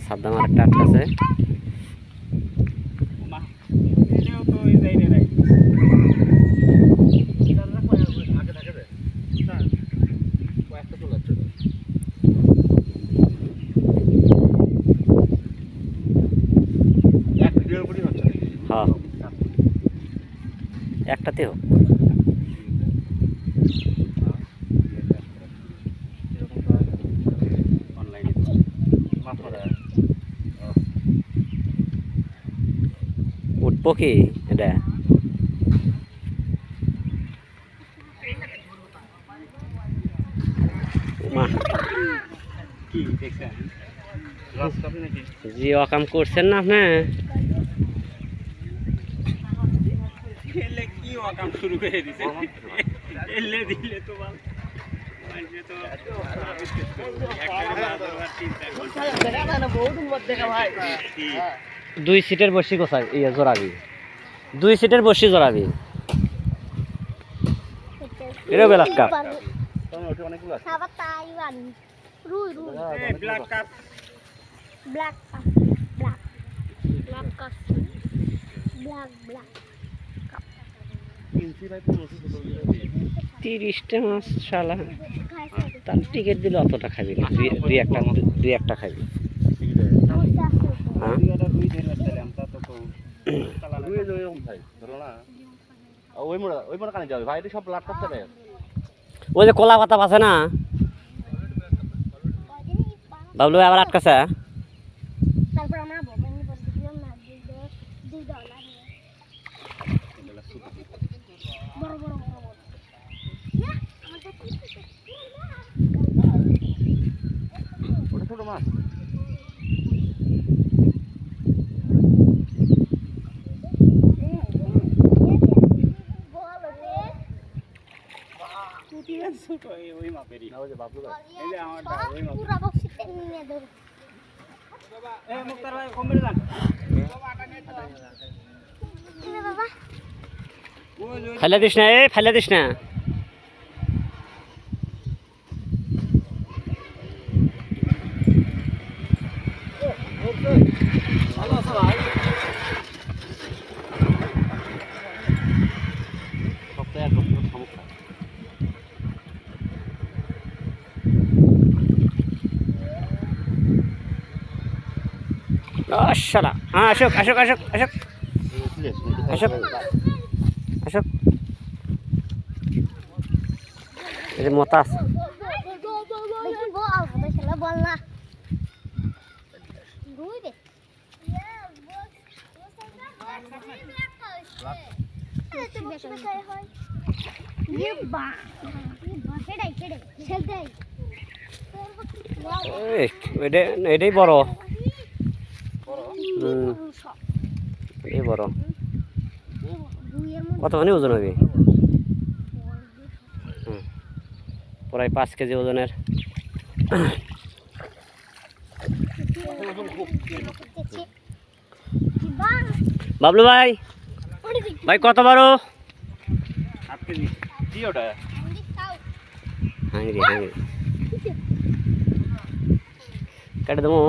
সাদ্দাম আর একটা আটকাছে। হ্যাঁ একটাতে হোক। উঠবো কি এটা? জি অকাম করছেন না আপনি? শুরু করে দিছে দিলে তো দুই সিটের বসি কোথায় ইয়ে জোড়াবি, 2 সিটের বসি জোড়াবি। এটা black cup, black cup, black cup, black cup, black black 30টা মাছ শালা, তার টিকিট দিলে অতটা খাবি না, দুই একটা খাবি। ওই যে কলা পাতা আছে না বাবলু আবার আটকাছে। ছোট মাছ ওই মাপেরই না, ওই যে বাবলু ভাই এই যে আমারটা ওই মাপ পুরো বক্সিতে নিয়ে ধর। এ মুক্তার ভাই কম বেরে যান বাবা, ফেলে দিস না, ফেলে দিস না। শালা আসুক আসুক আসুক আসুক আসুক আসুক, এই যে মতা আছে। এটাই বড়, এই বড় কতখানি ওজন হবে? প্রায় 5 কেজি ওজনের। বাবলু ভাই, ভাই কত বড়? হাঙ্গি হাঙ্গি কেটে দেবো।